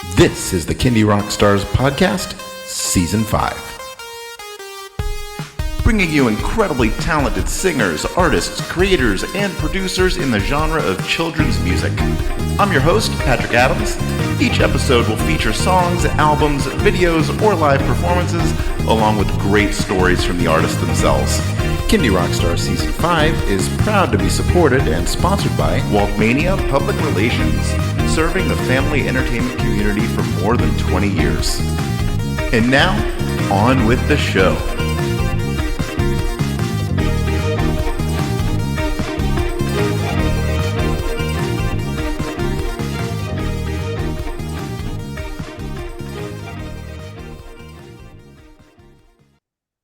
This is the Kindie Rockstars Podcast, Season 5. Bringing you incredibly talented singers, artists, creators, and producers in the genre of children's music. I'm your host, Patrick Adams. Each episode will feature songs, albums, videos, or live performances, along with great stories from the artists themselves. Kindie Rockstars Season 5 is proud to be supported and sponsored by Waltmania Public Relations, serving the family entertainment community for more than 20 years. And now, on with the show.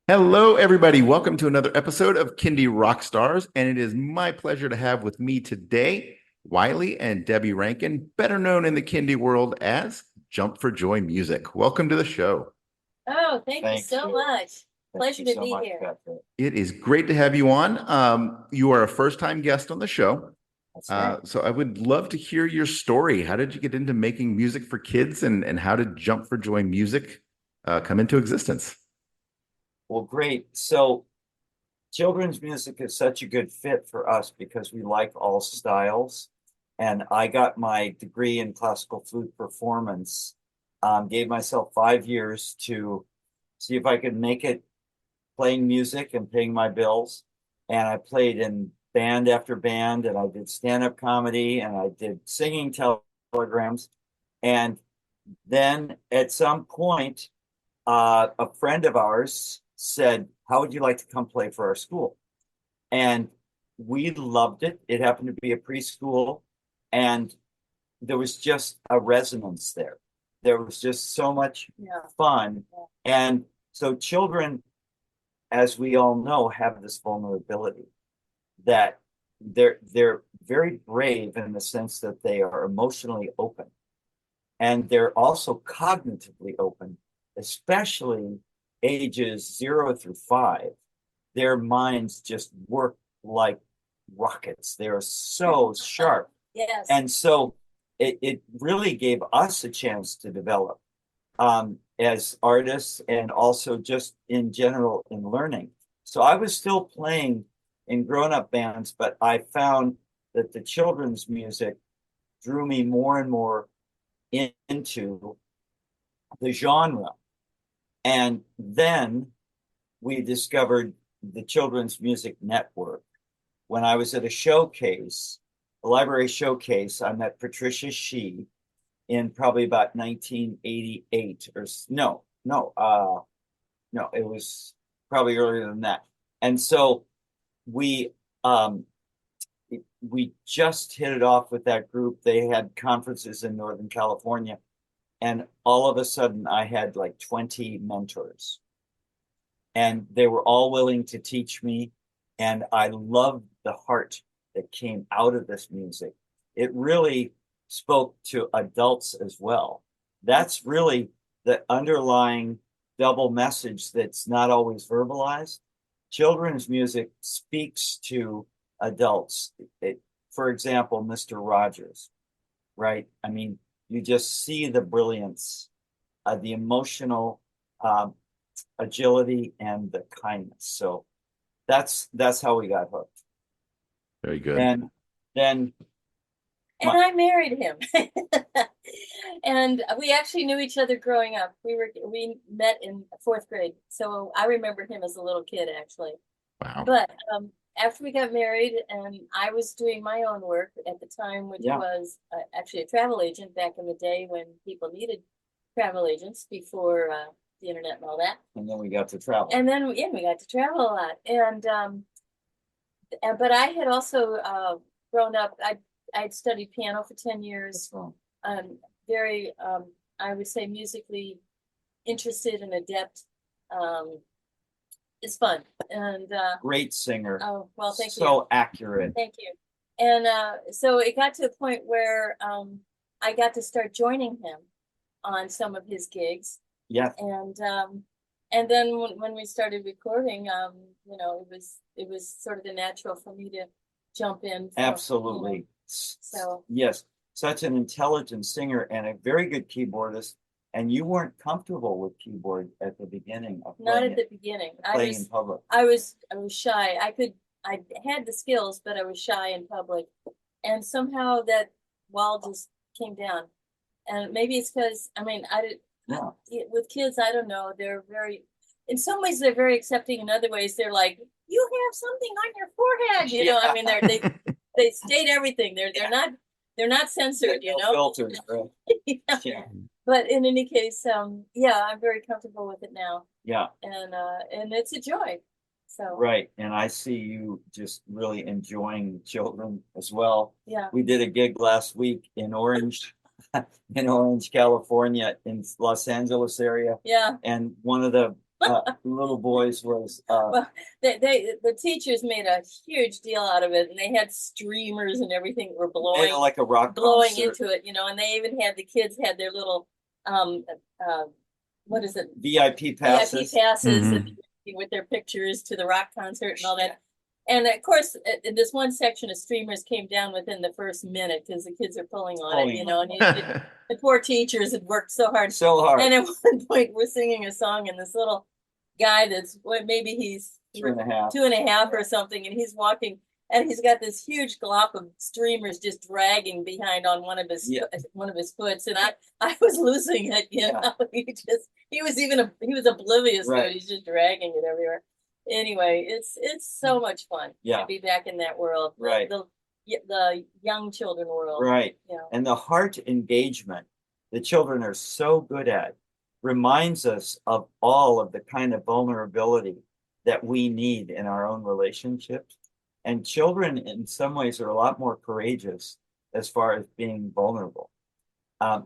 Hello, everybody. Welcome to another episode of Kindie Rockstars, and it is my pleasure to have with me today Wiley and Debbie Rankin, better known in the Kindie world as Jump for Joy Music. Welcome to the show. Oh, thank you so much. Pleasure to be here. It is great to have you on. You are a first-time guest on the show. Right. So I would love to hear your story. How did you get into making music for kids, and how did Jump for Joy Music come into existence? Well, great. So children's music is such a good fit for us because we like all styles. And I got my degree in classical flute performance, gave myself 5 years to see if I could make it playing music and paying my bills. And I played in band after band, and I did stand-up comedy, and I did singing telegrams. And then at some point, a friend of ours said, how would you like to come play for our school? And we loved it. It happened to be a preschool, and there was just a resonance there. There was just so much fun. And so children, as we all know, have this vulnerability that they're very brave in the sense that they are emotionally open. And they're also cognitively open, especially ages 0 through 5. Their minds just work like rockets. They're so sharp. Yes. And so it really gave us a chance to develop as artists, and also just in general in learning. So I was still playing in grown-up bands, but I found that the children's music drew me more and more into the genre. And then we discovered the Children's Music Network. When I was at a showcase, a library showcase, I met Patricia Shee in probably about 1988 or no, it was probably earlier than that. And so we just hit it off with that group. They had conferences in Northern California. And all of a sudden, I had like 20 mentors. And they were all willing to teach me. And I loved the heart that came out of this music. It really spoke to adults as well. That's really the underlying double message that's not always verbalized. Children's music speaks to adults. For example, Mr. Rogers, right? I mean, you just see the brilliance, the emotional agility, and the kindness. So that's how we got hooked. Very good. And then I married him. And we actually knew each other growing up. We met in 4th grade. So I remember him as a little kid, actually. Wow. But after we got married, and I was doing my own work at the time, which was actually a travel agent back in the day when people needed travel agents before the internet and all that. And then we got to travel. And then we got to travel a lot. And but I had also grown up. I'd studied piano for 10 years. Very, I would say, musically interested and adept. It's fun. And great singer. Oh, well, thank you. So accurate. Thank you. And so it got to the point where I got to start joining him on some of his gigs. Yeah. And then when we started recording, it was sort of the natural for me to jump in. Absolutely. So yes. such an intelligent singer and a very good keyboardist, and you weren't comfortable with keyboard at the beginning of Not playing at the beginning. playing in public. I was shy. I had the skills, but I was shy in public. And somehow that wall just came down. And maybe it's because, I mean, with kids, I don't know, in some ways they're very accepting. In other ways, they're like, you have something on your forehead, you know. I mean, they state everything. They're not censored, you know. Filters, right? Yeah. But in any case, yeah, I'm very comfortable with it now. Yeah. And it's a joy. So right. And I see you just really enjoying children as well. Yeah. We did a gig last week in Orange, California, in Los Angeles area. Yeah. And one of the little boys was well, the teachers made a huge deal out of it, and they had streamers and everything that were blowing like a rock blowing concert. into it, you know, and they even had the kids had their little what is it? VIP passes. Mm-hmm. With their pictures to the rock concert and all that. And of course, in this one section of streamers came down within the first minute because the kids are pulling on it, you know, and the poor teachers had worked so hard. And at one point, we're singing a song, and this little guy that's maybe he's 2.5 or something, and he's walking, and he's got this huge glop of streamers just dragging behind on one of his foots, and I was losing it, you know. He was oblivious to it. He's just dragging it everywhere. Anyway, it's so much fun to be back in that world, the young children world, right? You know. And the heart engagement the children are so good at reminds us of all of the kind of vulnerability that we need in our own relationships. And children, in some ways, are a lot more courageous as far as being vulnerable.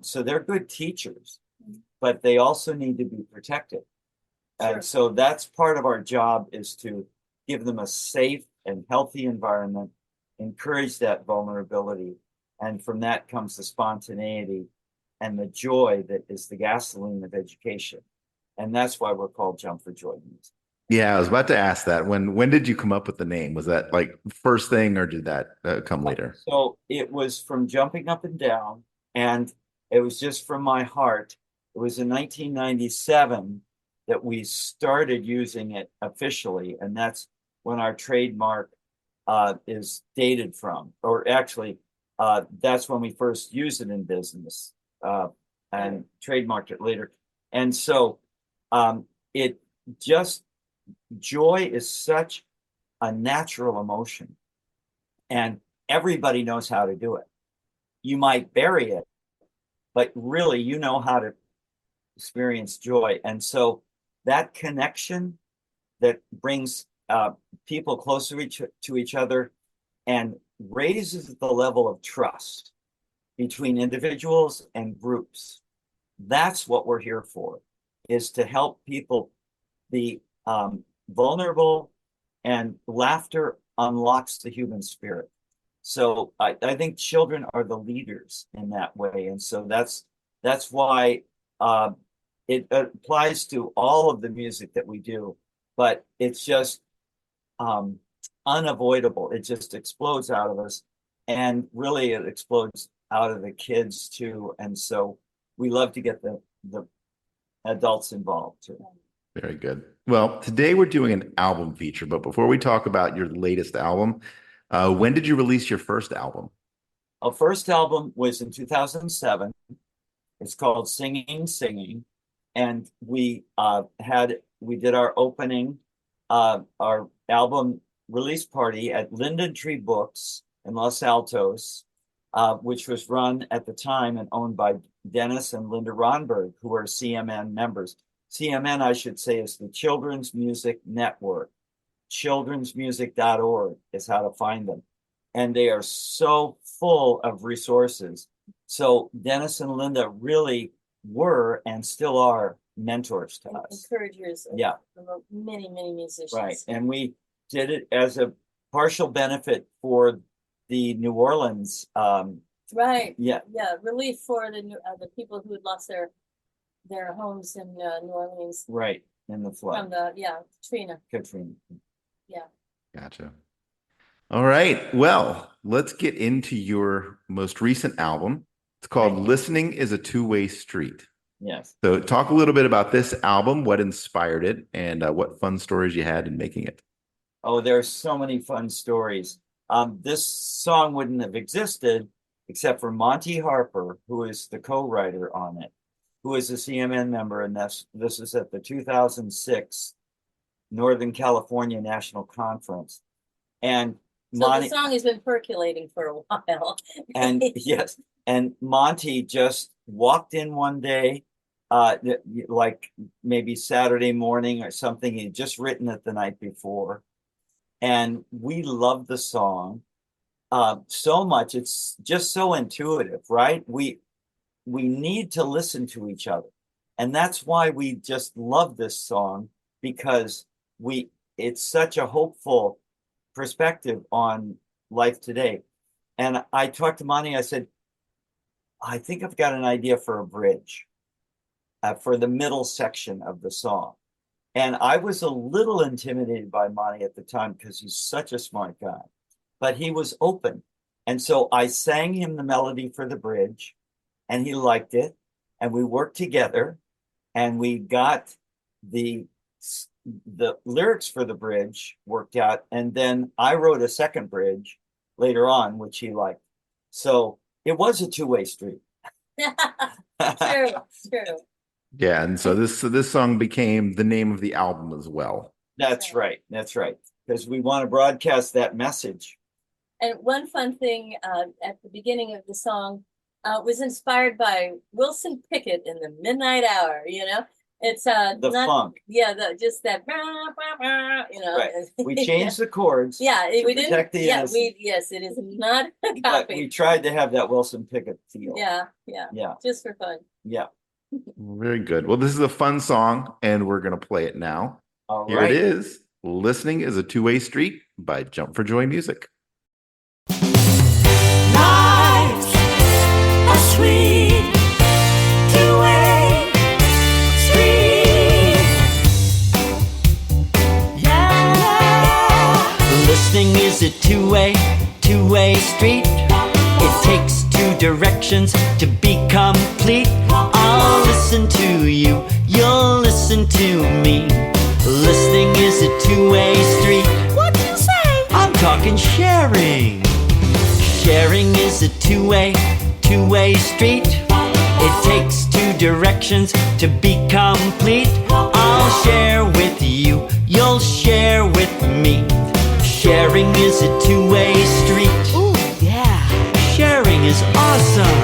So they're good teachers, but they also need to be protected. Sure. And so that's part of our job, is to give them a safe and healthy environment, encourage that vulnerability. And from that comes the spontaneity and the joy that is the gasoline of education. And that's why we're called Jump for Joy Music. Yeah, I was about to ask that. When did you come up with the name? Was that like first thing, or did that come later? So it was from jumping up and down, and it was just from my heart. It was in 1997 that we started using it officially, and that's when our trademark is dated from, or actually, that's when we first used it in business and trademarked it later. And so it just, joy is such a natural emotion, and everybody knows how to do it. You might bury it, but really you know how to experience joy. And so that connection that brings people closer to each other and raises the level of trust between individuals and groups. That's what we're here for, is to help people be vulnerable, and laughter unlocks the human spirit. So I think children are the leaders in that way. And so that's why it applies to all of the music that we do, but it's just unavoidable. It just explodes out of us, and really it explodes out of the kids too. And so we love to get the adults involved too. Very good. Well, today we're doing an album feature, but before we talk about your latest album, when did you release your first album? Our first album was in 2007. It's called Singing. And we did our opening, our album release party at Linden Tree Books in Los Altos, which was run at the time and owned by Dennis and Linda Ronberg, who are CMN members. CMN, I should say, is the Children's Music Network. Childrensmusic.org is how to find them. And they are so full of resources. So Dennis and Linda really were and still are mentors to us. Encouragers of many, many musicians. Right. And we did it as a partial benefit for the New Orleans. Right. Yeah. Yeah. Relief for the people who had lost their homes in New Orleans. Right. In the flood. From Katrina. Katrina. Yeah. Gotcha. All right. Well, let's get into your most recent album. It's called Thank you. Listening is a Two-Way Street. Yes. So, talk a little bit about this album, what inspired it, and what fun stories you had in making it. Oh, there's so many fun stories. This song wouldn't have existed except for Monty Harper, who is the co-writer on it, who is a CMN member, and this is at the 2006 Northern California National Conference. And So the song has been percolating for a while. and yes, and Monty just walked in one day, like maybe Saturday morning or something. He'd just written it the night before, and we loved the song so much. It's just so intuitive, right? We need to listen to each other, and that's why we just love this song, because it's such a hopeful perspective on life today. And I talked to Monty. I said, I think I've got an idea for a bridge for the middle section of the song. And I was a little intimidated by Monty at the time because he's such a smart guy, but he was open. And so I sang him the melody for the bridge, and he liked it. And we worked together, and we got the lyrics for the bridge worked out. And then I wrote a second bridge later on, which he liked. So it was a two-way street. True, true. Yeah, and so this song became the name of the album as well. That's right. That's right. Because we want to broadcast that message. And one fun thing at the beginning of the song was inspired by Wilson Pickett in the Midnight Hour, you know? It's The funk. Yeah, just that, you know. Right. We changed the chords. Yeah, we didn't. protect the Yeah, innocent, yes, it is not a but copy. we tried to have that Wilson Pickett feel. Yeah, Yeah. just for fun. Yeah. Very good. Well, this is a fun song, and we're going to play it now. All Here right. it is. Listening is a Two-Way Street by Jump for Joy Music. Life's a sweet two-way street. Yeah. Listening is a two-way street. It takes two directions to be complete. I'll listen to you, you'll listen to me. Listening is a two-way street. What'd you say? I'm talking sharing. Sharing is a two-way street. It takes two directions to be complete. I'll share with you, you'll share with me. Sharing is a two-way street. Ooh, yeah. Sharing is awesome.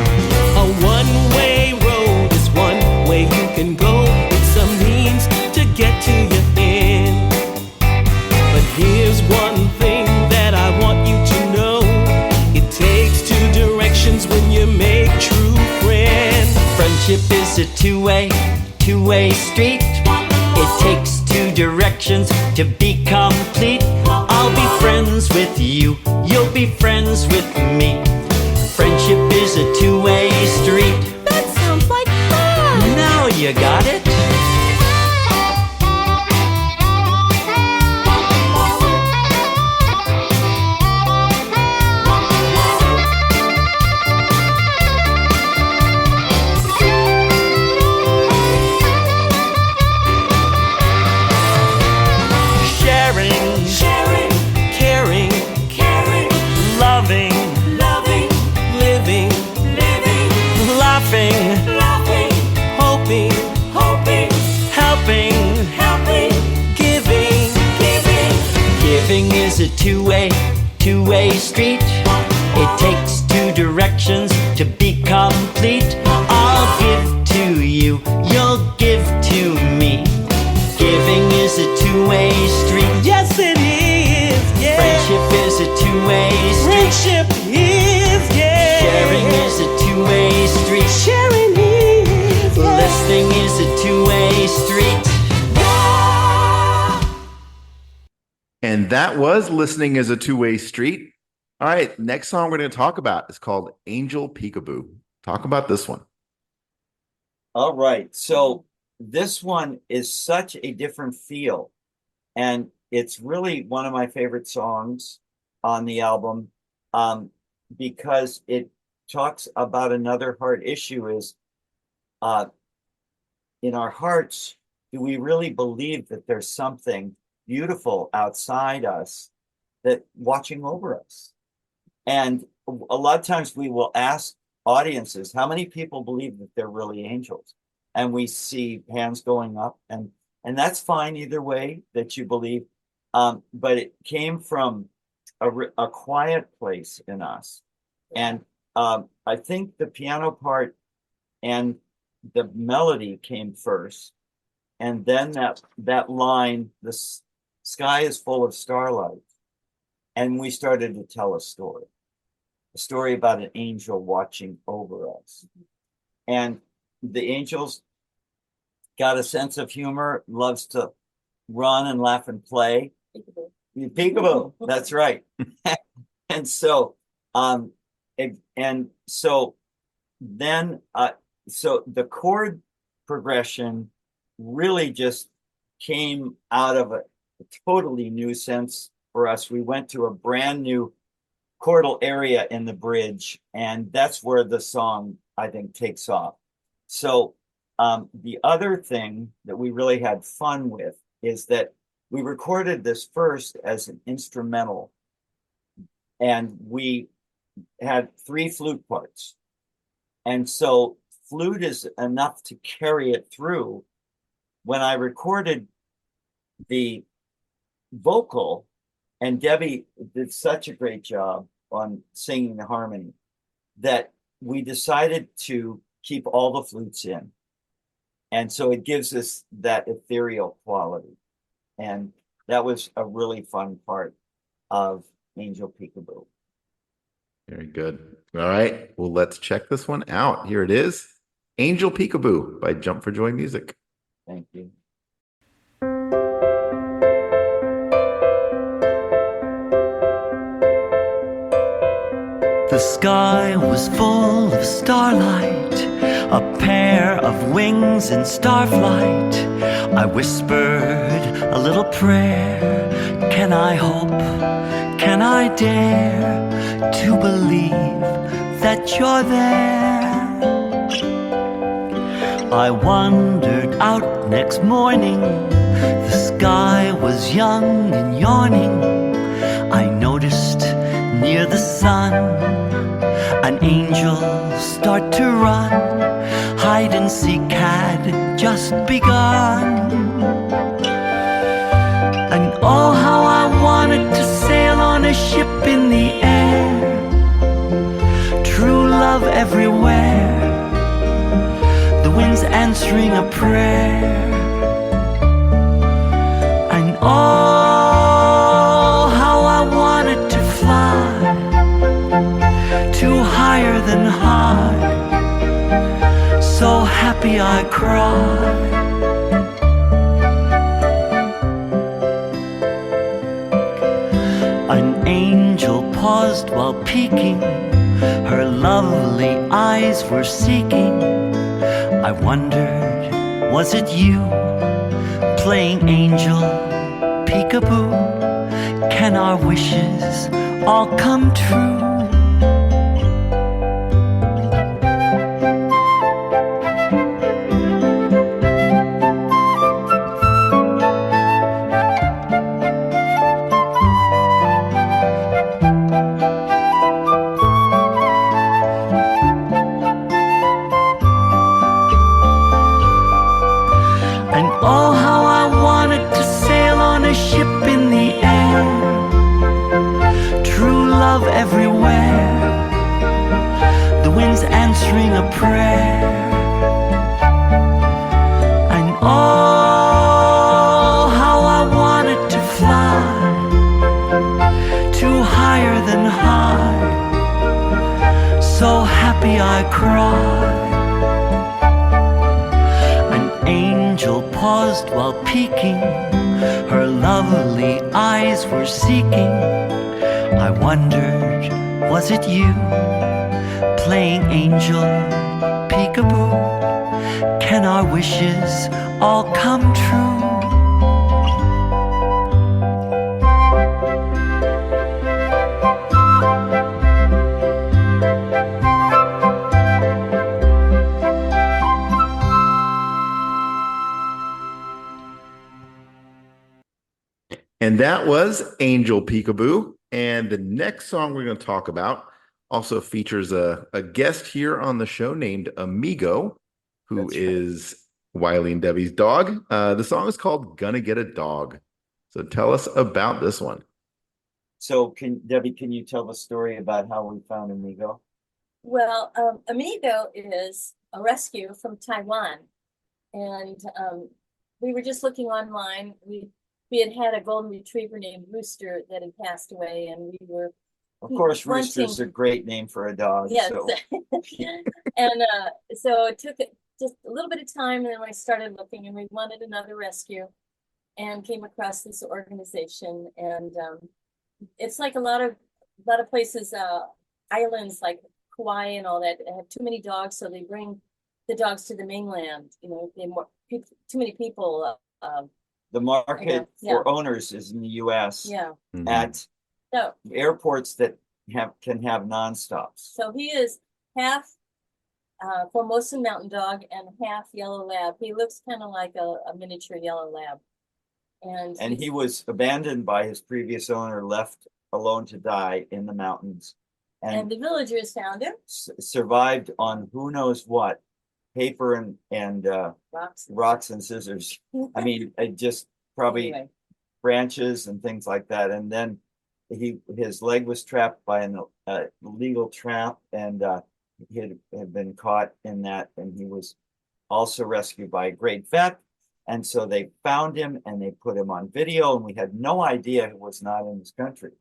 A one-way road is one way you can go. It's a means to get to your end. But here's one thing that I want you to know. It takes two directions when you make true friends. Friendship is a two-way street. It takes two directions to be complete. I'll be friends with you, you'll be friends with me. Friendship is a two-way street. That sounds like fun! Now you got it. Sharing, caring, loving, living, laughing, hoping, helping, giving. Giving is a two-way street. It takes two directions to be complete. I'll give to you, you'll give to me. Giving is a two-way street. Yes, it is, yeah. Friendship is a two-way street. Friendship is, yeah. Sharing is a two-way street. Sharing is, yeah. Listening is a two-way street. And that was Listening is a Two-Way Street. All right, next song we're going to talk about is called Angel Peekaboo. Talk about this one. All right. So this one is such a different feel, and it's really one of my favorite songs. on the album, because it talks about another hard issue is, in our hearts, do we really believe that there's something beautiful outside us that watching over us? And a lot of times we will ask audiences, how many people believe that they're really angels? And we see hands going up, and that's fine either way that you believe. But it came from a quiet place in us. And I think the piano part and the melody came first. And then that line, the sky is full of starlight. And we started to tell a story about an angel watching over us. And the angels got a sense of humor, loves to run and laugh and play. Peekaboo, that's right. And so, so the chord progression really just came out of a totally new sense for us. We went to a brand new chordal area in the bridge, and that's where the song, I think, takes off. So the other thing that we really had fun with is that we recorded this first as an instrumental, and we had 3 flute parts. And so flute is enough to carry it through. When I recorded the vocal, and Debbie did such a great job on singing the harmony, that we decided to keep all the flutes in. And so it gives us that ethereal quality. And that was a really fun part of Angel Peekaboo. Very good. All right. Well, let's check this one out. Here it is. Angel Peekaboo by Jump for Joy Music. Thank you. The sky was full of starlight, a pair of wings in starflight. I whispered a little prayer. Can I hope? Can I dare to believe that you're there? I wandered out next morning. The sky was young and yawning. I noticed near the sun an angel start to run. Hide and seek had just begun. And oh, how I wanted to sail on a ship in the air. True love everywhere, the wind's answering a prayer. And oh, how I wanted to fly to higher than high. So happy I cried. An angel paused while peeking. Her lovely eyes were seeking. I wondered, was it you playing angel peekaboo? Can our wishes all come true? Was it you playing angel peekaboo? Can our wishes all come true? And that was Angel Peekaboo. And the next song we're going to talk about also features a guest here on the show named Amigo, who is Wiley and Debbie's dog. The song is called Gonna Get a Dog. So tell us about this one. So Debbie, can you tell the story about how we found Amigo? Well, Amigo is a rescue from Taiwan. And we were just looking online. We had a golden retriever named Rooster that had passed away, and we were Of course, Rooster's a great name for a dog. yes. So. And so it took just a little bit of time, and then I started looking, and we wanted another rescue, and came across this organization. And it's like a lot of places, islands like Hawaii and all that have too many dogs, so they bring the dogs to the mainland. You know, too many people. The market yeah. for owners is in the U.S. Yeah. At airports that can have nonstops. So he is half Formosan mountain dog and half yellow lab. He looks kind of like a miniature yellow lab. And he was abandoned by his previous owner, left alone to die in the mountains. And the villagers found him. Survived on who knows what, paper and rocks and scissors. I mean, just probably anyway. Branches and things like that. And then his leg was trapped by an illegal trap, and he had been caught in that. And he was also rescued by a great vet. And so they found him and they put him on video, and we had no idea he was not in this country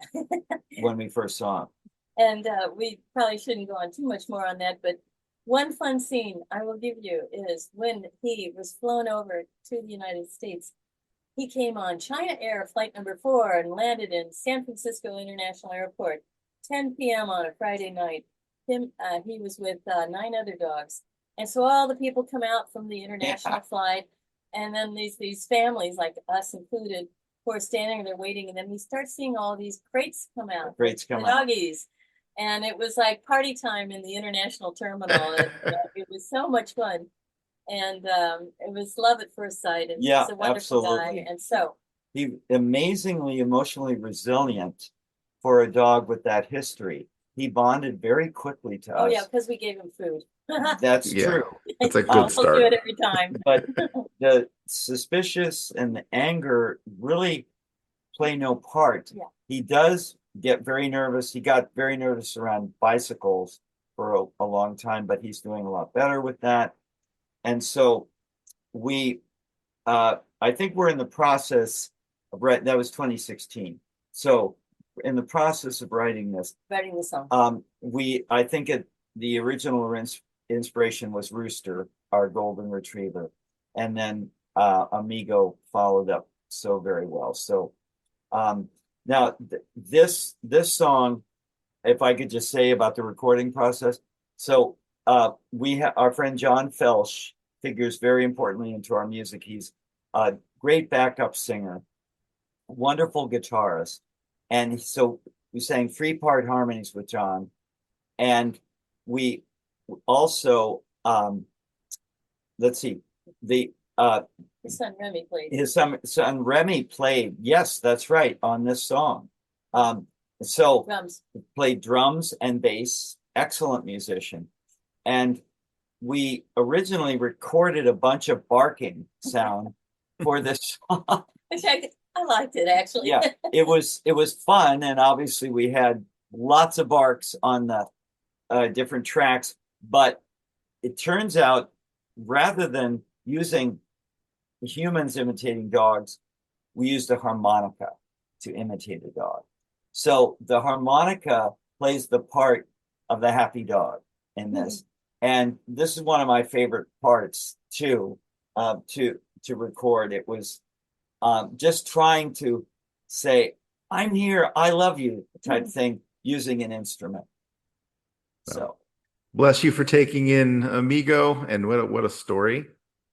when we first saw him. And we probably shouldn't go on too much more on that, but one fun scene I will give you is when he was flown over to the United States. He came on China Air flight number 4 and landed in San Francisco International Airport, 10 p.m. on a Friday night. He was with 9 other dogs. And so all the people come out from the international flight, and then these families, like us included, who are standing there waiting, and then we start seeing all these crates come out. Crates come out. Doggies. And it was like party time in the international terminal. It was so much fun. And it was love at first sight. And yeah, he's a wonderful absolutely. guy. And so he amazingly emotionally resilient for a dog with that history. He bonded very quickly to us. Oh yeah, because we gave him food. That's true. That's a good We'll start. do it every time. But the suspicious and the anger really play no part. Yeah. He does get very nervous. He got very nervous around bicycles for a long time, but he's doing a lot better with that. And so we, I think we're in the process of that was 2016. So in the process of writing the song, I think the original inspiration was Rooster, our golden retriever, and then Amigo followed up so very well. So now this song, if I could just say about the recording process. So our friend John Felsh figures very importantly into our music. He's a great backup singer, wonderful guitarist. And so we sang 3-part harmonies with John. And we also, let's see, his son Remy played. His son Remy played, yes, that's right, on this song. So Drums. Played drums and bass, excellent musician. And we originally recorded a bunch of barking sound for this song. Which I liked it, actually. Yeah, it was fun, and obviously we had lots of barks on the different tracks, but it turns out rather than using humans imitating dogs, we used a harmonica to imitate a dog. So the harmonica plays the part of the happy dog in this. And this is one of my favorite parts too, to record. It was just trying to say, I'm here, I love you type thing using an instrument. So bless you for taking in Amigo, and what a story.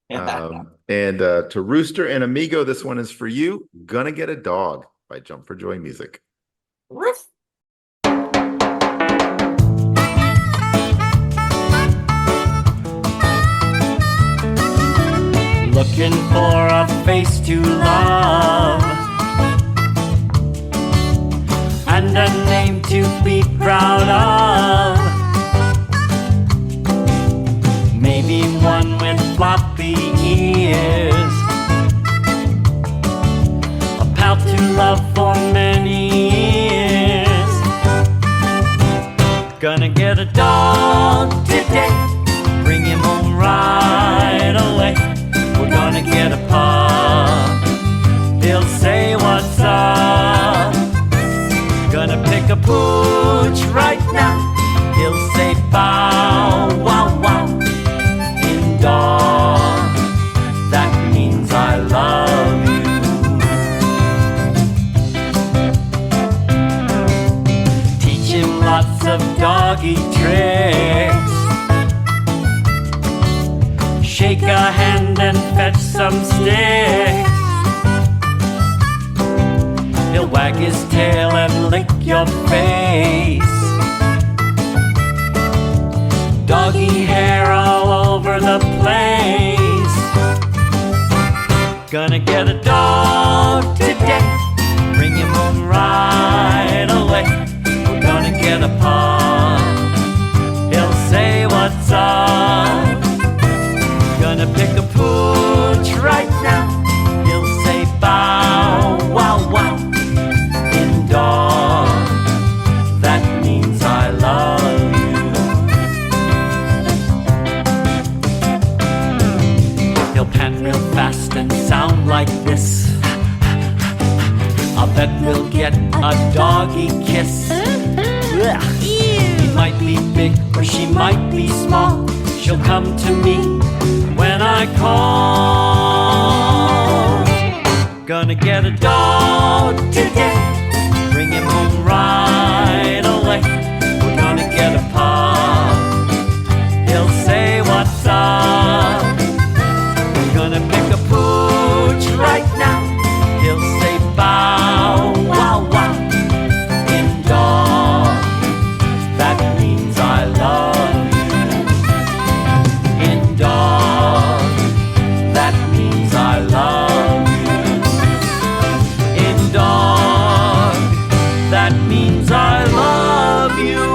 And to Rooster and Amigo, this one is for you. Gonna Get a Dog by Jump for Joy Music. Roof. Looking for a face to love. a name to be proud of. Maybe one with floppy ears. A pal to love for many years. Gonna get a dog today. Bring him home right away. We're gonna get a pup. He'll say what's up. Gonna pick a pooch right now. He'll say bow wow wow. In dog, that means I love you. Teach him lots of doggy tricks. Shake a hand and fetch some sticks. He'll wag his tail and lick your face. Doggy hair all over the place. Gonna get a dog today. Bring him home right away. We're gonna get a pup. He'll say what's up. Gonna pick a pooch right now. He'll say bow wow wow. In dog, that means I love you. He'll pant real fast and sound like this. I'll bet we'll get a doggy kiss. Ugh. He might be big or she might be small. She'll come to me when I call. Gonna get a dog today. Bring him home right away. We're gonna get a pup. He'll say what's up. We're gonna pick a pooch right now. He'll say bow wow wow. In dog, that means I love you. In dog, that means I love you. In dog, that means I love you.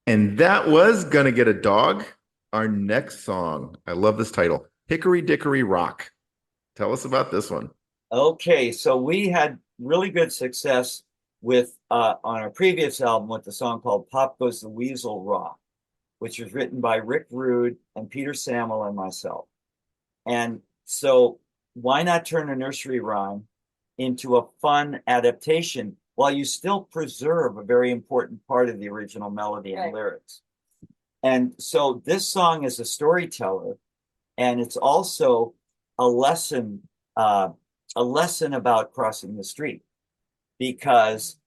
And that was Gonna Get a Dog. Our next song. I love this title. Hickory Dickory Rock. Tell us about this one. Okay, so we had really good success with on our previous album with the song called Pop Goes the Weasel Rock, which was written by Rick Rude and Peter Samuel and myself. And so why not turn a nursery rhyme into a fun adaptation while you still preserve a very important part of the original melody and Right. lyrics? And so this song is a storyteller, and it's also a lesson about crossing the street, because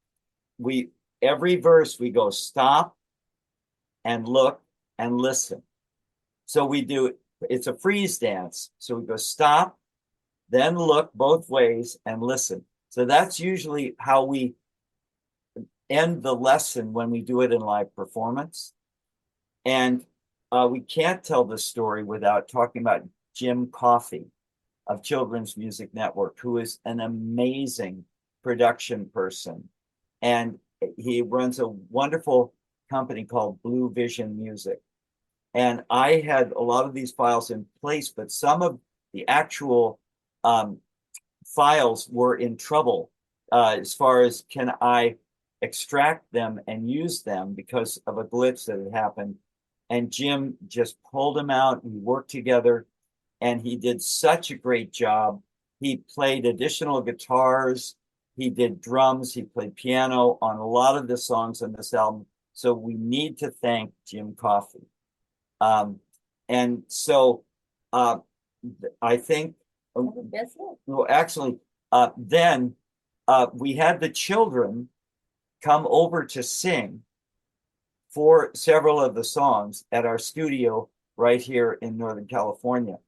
every verse we go stop and look and listen. So it's a freeze dance. So we go stop, then look both ways and listen. So that's usually how we end the lesson when we do it in live performance. And we can't tell this story without talking about Jim Coffey of Children's Music Network, who is an amazing production person. And he runs a wonderful company called Blue Vision Music. And I had a lot of these files in place, but some of the actual files were in trouble as far as can I extract them and use them because of a glitch that had happened. And Jim just pulled them out. We worked together, and he did such a great job. He played additional guitars. He did drums. He played piano on a lot of the songs on this album. So we need to thank Jim Coffey. And so I think, That's it. well, actually, then we had the children come over to sing for several of the songs at our studio right here in Northern California.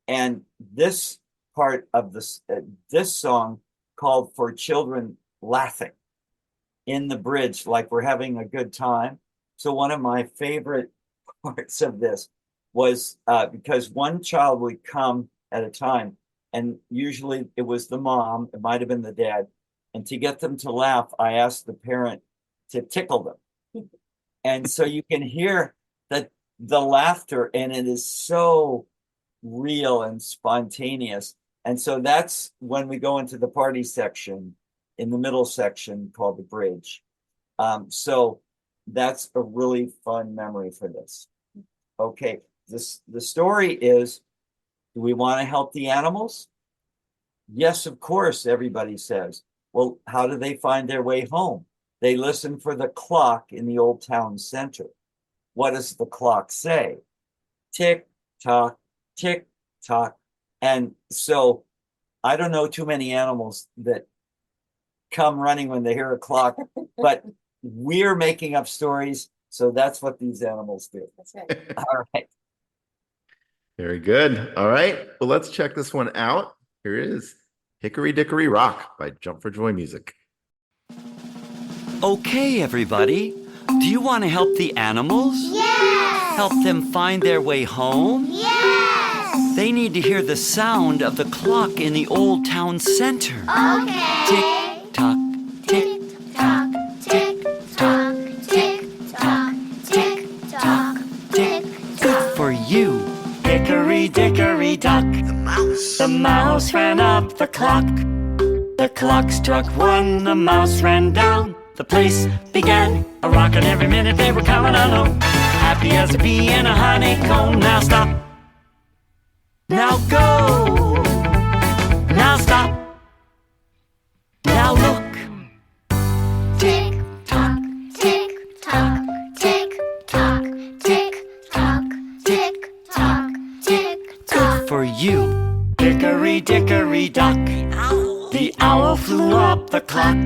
And this part of this song called for children laughing in the bridge, like we're having a good time. So one of my favorite parts of this was because one child would come at a time, And usually it was the mom, it might have been the dad. And to get them to laugh, I asked the parent to tickle them. And so you can hear the laughter, and it is so real and spontaneous. And so that's when we go into the party section, in the middle section called the bridge. So that's a really fun memory for this. Okay, the story is, do we want to help the animals? Yes, of course, everybody says. Well, how do they find their way home? They listen for the clock in the old town center. What does the clock say? Tick, tock, tick, tock. And so I don't know too many animals that come running when they hear a clock, but we're making up stories. So that's what these animals do. That's right. All right. Very good. All right. Well, let's check this one out. Here it is. Hickory Dickory Rock by Jump for Joy Music. Okay, everybody. Do you want to help the animals? Yes! Help them find their way home? Yes! They need to hear the sound of the clock in the old town center. Okay! Tick tock, tick tock, tick tock, tick tock, tick tock, tick. Good for you. Hickory dickory dock. The mouse ran up the clock. The clock struck one, the mouse ran down. The place began a rockin' every minute they were coming on home. Happy as a bee in a honeycomb. Now stop. Now go. Now stop. Now look. Tick tock, tick tock, tick tock, tick tock, tick tock, tick tock. Good for you. Hickory dickory dock. The owl flew up the clock.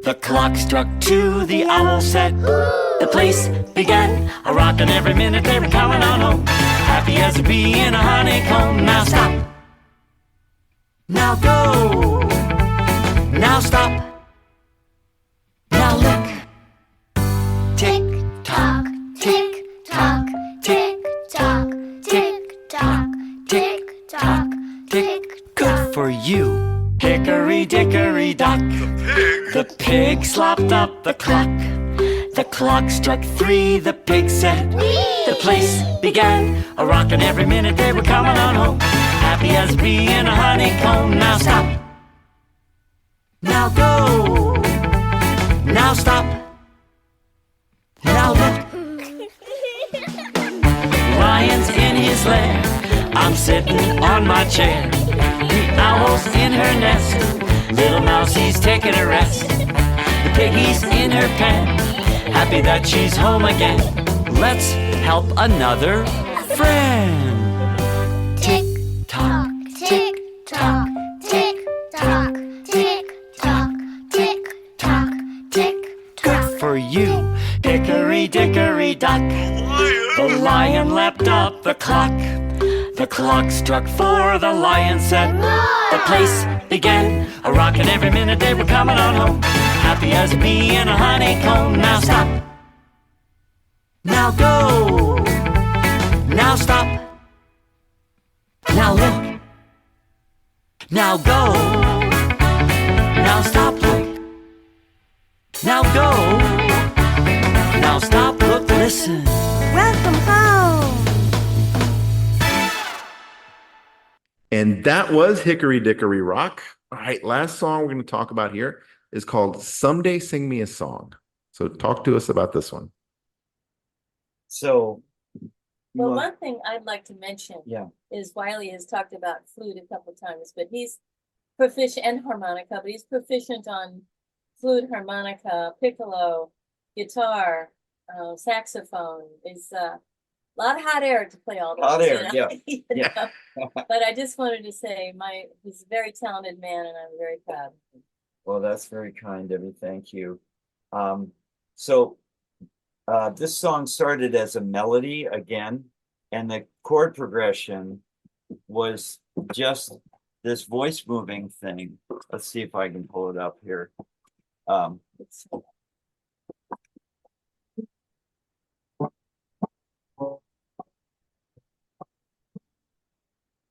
The clock struck two, the owl said. The place began a rockin' every minute they were coming on home. Happy as a bee in a honeycomb. Now stop. Now go. Now stop. Now look. Tick tock, Tick tock, tick tock, tick tock, tick tock, tick. good for you. Hickory dickory dock. The pig slopped up the clock. The clock struck three, the pig said. The place began a rockin' every minute they were coming on home. Happy as a bee in a honeycomb. Now stop. Now go. Now stop. Now look. Lion's in his lair. I'm sitting on my chair. The owl's in her nest. Little mousie's taking a rest. The piggy's in her pen. Happy that she's home again. Let's help another friend. Tick tock, tick tock, tick tock, tick tock, tick tock, tick tock. Good for you. Hickory dickory dock. The lion leapt up the clock. The clock struck four, the lion said. The place began a rockin' every minute they were coming on home. Happy as a bee in a honeycomb. Now stop. Now go. Now stop. Now look. Now go. Now stop, look. Now go. Now stop, look, listen. Welcome home. And that was Hickory Dickory Rock. All right, last song we're going to talk about here is called Someday Sing Me a Song. So talk to us about this one. So, Well, well, one thing I'd like to mention yeah, is Wiley has talked about flute a couple times, but he's proficient, and harmonica, but he's proficient on flute, harmonica, piccolo, guitar, saxophone. Is a lot of hot air to play all those. Hot air, you know? yeah. You Yeah. know? But I just wanted to say he's a very talented man, and I'm very proud. Well, that's very kind of you. Thank you. So this song started as a melody again, and the chord progression was just this voice moving thing. Let's see if I can pull it up here. It's,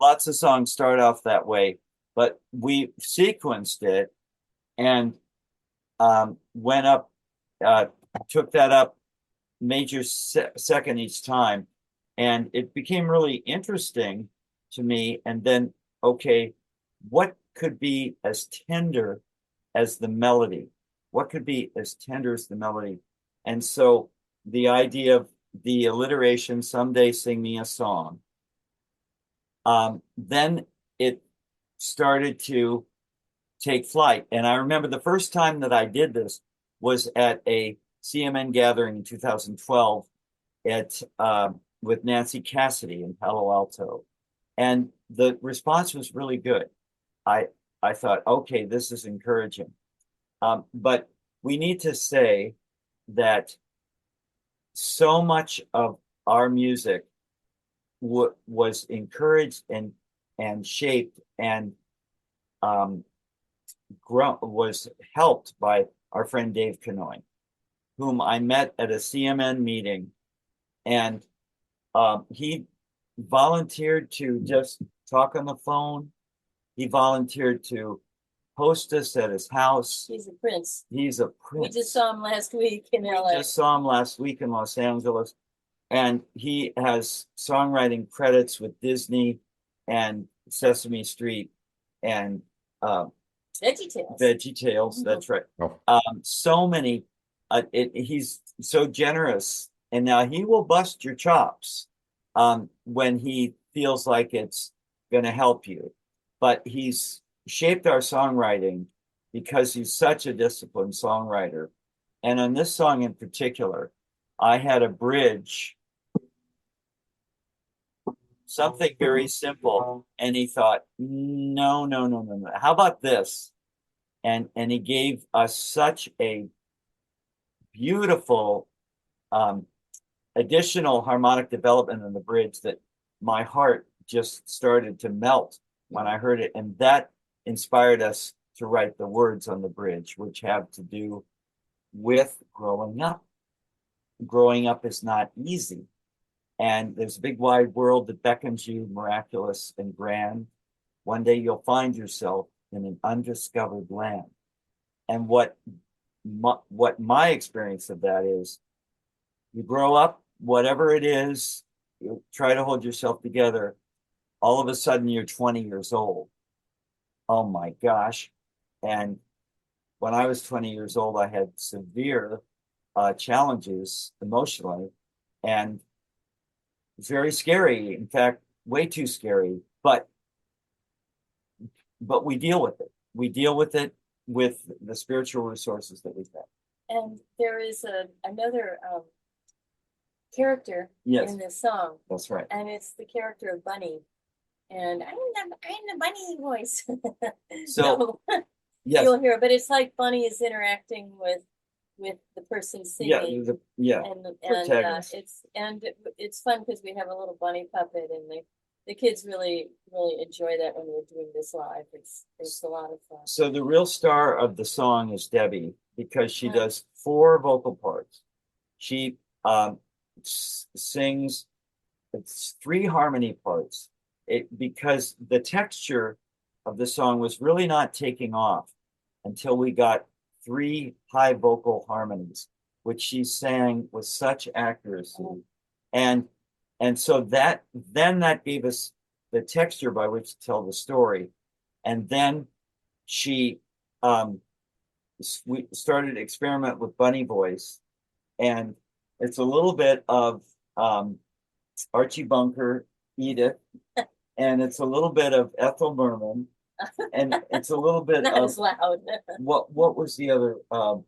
A lots of songs start off that way, but we sequenced it and went up, took that up major second each time. And it became really interesting to me. And then, okay, what could be as tender as the melody? What could be as tender as the melody? And so the idea of the alliteration, someday sing me a song, then it started to take flight. And I remember the first time that I did this was at a CMN gathering in 2012 at with Nancy Cassidy in Palo Alto. And the response was really good. I thought, okay, this is encouraging. But we need to say that so much of our music was encouraged and shaped and was helped by our friend Dave Kanoy, whom I met at a CMN meeting, and he volunteered to just talk on the phone. He volunteered to host us at his house. He's a prince. He's a We prince. just saw him last week in LA. We just saw him last week in Los Angeles. And he has songwriting credits with Disney and Sesame Street and VeggieTales. VeggieTales. That's right. Oh. So many. He's so generous, and now he will bust your chops when he feels like it's going to help you. But he's shaped our songwriting because he's such a disciplined songwriter. And on this song in particular, I had a bridge, something very simple, and he thought, no. How about this? And he gave us such a beautiful additional harmonic development in the bridge that my heart just started to melt when I heard it. And that inspired us to write the words on the bridge, which have to do with growing up. Growing up is not easy. And there's a big wide world that beckons you, miraculous and grand. One day you'll find yourself in an undiscovered land. And what my experience of that is, you grow up, whatever it is, you try to hold yourself together. All of a sudden, you're 20 years old. Oh my gosh. And when I was 20 years old, I had severe challenges emotionally, and it's very scary. In fact, way too scary. But we deal with it. We deal with it with the spiritual resources that we've had. And there is another character Yes. in this song, That's right. and it's the character of Bunny. And I'm the bunny voice. So, yes. You'll hear, but it's like Bunny is interacting with the person singing. Yeah. And protagonist. it's fun because we have a little bunny puppet, and the kids really enjoy that when we're doing this live. It's a lot of fun. So the real star of the song is Debbie, because she does 4 vocal parts. She sings 3 harmony parts. Because the texture of the song was really not taking off until we got 3 high vocal harmonies, which she sang with such accuracy. And so that gave us the texture by which to tell the story. And then we started to experiment with bunny voice, and it's a little bit of Archie Bunker, Edith, and it's a little bit of Ethel Merman, and it's a little bit Not of as loud. what was the other I'm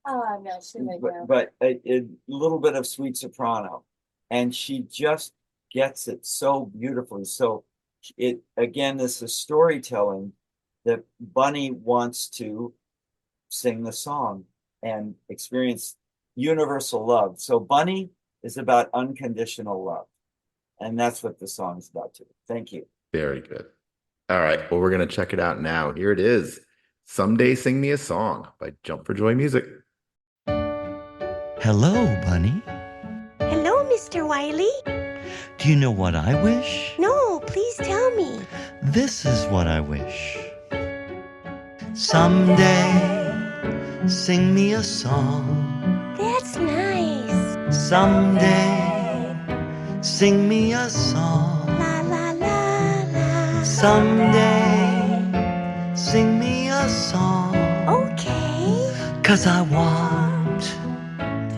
not sure right now. but a little bit of sweet soprano, and she just gets it so beautifully. So this is storytelling that Bunny wants to sing the song and experience universal love. So Bunny is about unconditional love, and that's what the song is about too. Thank you. Very good. All right. Well, we're going to check it out now. Here it is. Someday Sing Me a Song by Jump for Joy Music. Hello, Bunny. Hello, Mr. Wiley. Do you know what I wish? No, Please tell me. This is what I wish. Someday, sing me a song. That's nice. Someday, sing me a song. La la la la. Someday, sing me a song. Okay. 'Cause I want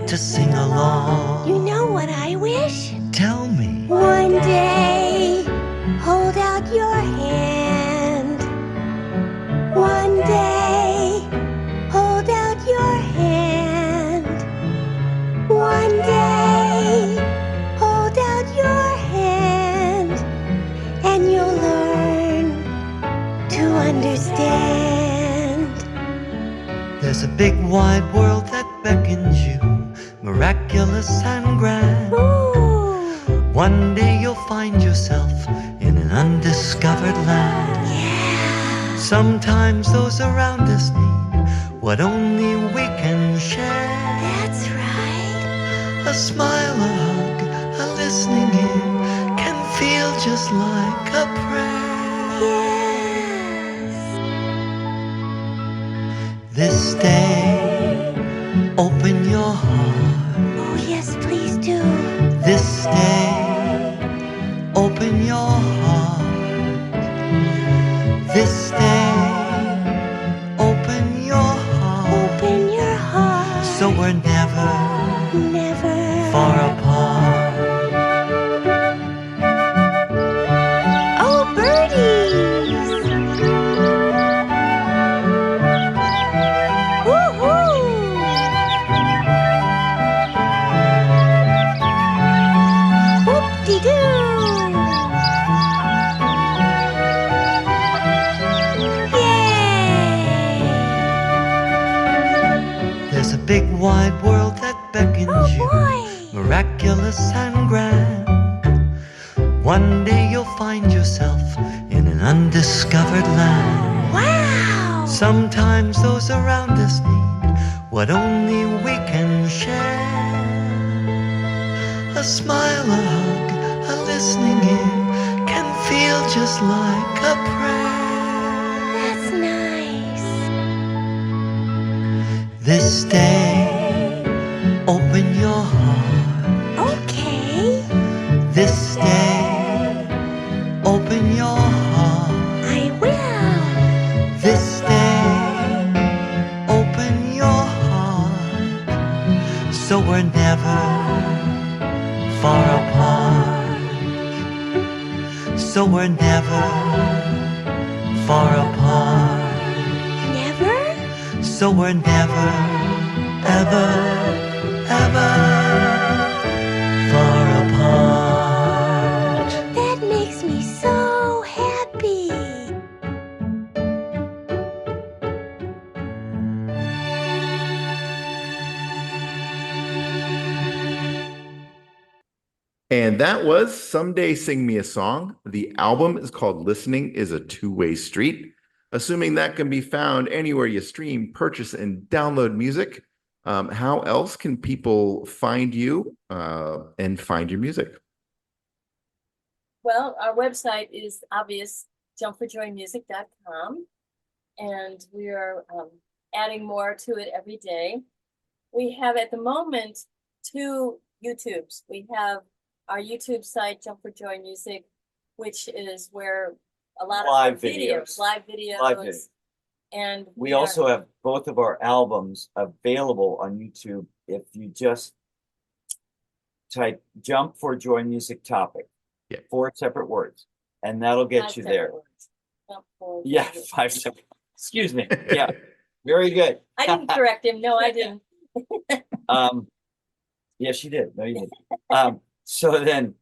to sing along. You know what I wish? Tell me. One day, hold out your hand. One day, hold out your hand. One day, hold out your hand, and you'll learn to understand. There's a big wide world that beckons you, miraculous and grand. Ooh, One day you'll find yourself in an undiscovered land. yeah. Sometimes those around us need what only we can share. That's right. A smile, a hug, a listening ear can feel just like a prayer. Yes. This day, open your heart. Oh, yes, please do. This day, open your heart. This day, open your heart. Open your heart. So we're never Never. far apart. Oh, birdies! Woo-hoo! Whoop-de-doo! Yay! There's a big wide world that beckons Oh, you, boy! miraculous and grand. One day you'll find yourself in an undiscovered land. Wow! Sometimes those around us need what only we can share. A smile, a hug, a listening ear can feel just like a prayer. That's nice. This day, open your heart. Okay, This day, open your heart. I will. This day, open your heart. So we're never far apart. So we're never far apart. Never? So we're never, ever, ever far apart. That makes me so happy. And that was Someday Sing Me a Song. The album is called Listening is a Two-Way Street. Assuming that can be found anywhere you stream, purchase, and download music. How else can people find you and find your music? Well, our website is obvious, jumpforjoymusic.com, and we are adding more to it every day. We have at the moment 2 YouTubes. We have our YouTube site, Jump for Joy Music, which is where a lot of Live our videos, videos. live videos, Live video. and We are- also have both of our albums available on YouTube if you just type Jump for Joy Music Topic. Yeah. 4 separate words, and that'll get 5 you separate there. words. Jump for Yeah, Joy. 5 separate. Excuse me. Yeah, very good. I didn't correct him. No, I didn't. Yes, you did. No, you didn't. So then,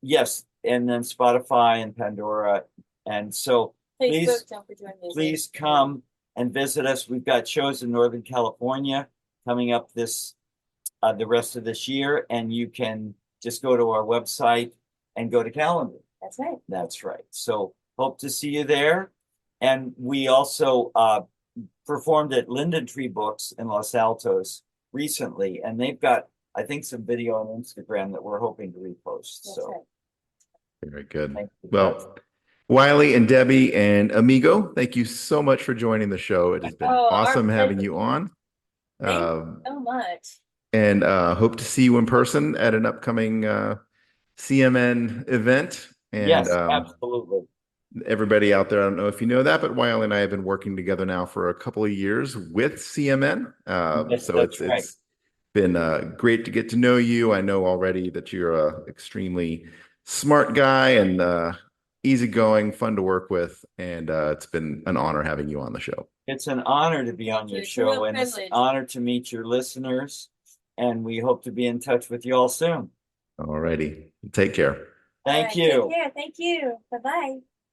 yes, and then Spotify and Pandora, and so Please- Facebook, Jump for Joy Music. please come and visit us. We've got shows in Northern California coming up the rest of this year, and you can just go to our website and go to calendar. That's right. That's right. So hope to see you there. And we also performed at Linden Tree Books in Los Altos recently, and they've got, I think, some video on Instagram that we're hoping to repost. That's So right. Very good. Thank you. Well, Wiley and Debbie and Amigo, thank you so much for joining the show. It has been Oh, our awesome having pleasure. you on. Thank you Um, so much. and hope to see you in person at an upcoming CMN event. And Yes, absolutely. everybody out there, I don't know if you know that, but Wiley and I have been working together now for a couple of years with CMN. Yes, So that's right. it's been great to get to know you. I know already that you're a extremely smart guy and easygoing, fun to work with, and it's been an honor having you on the show. It's an honor to be on your It's a real show, and it's an privilege. honor to meet your listeners. And we hope to be in touch with you all soon. All righty. Take care. Thank All right, you. Take care. Thank you. Bye-bye.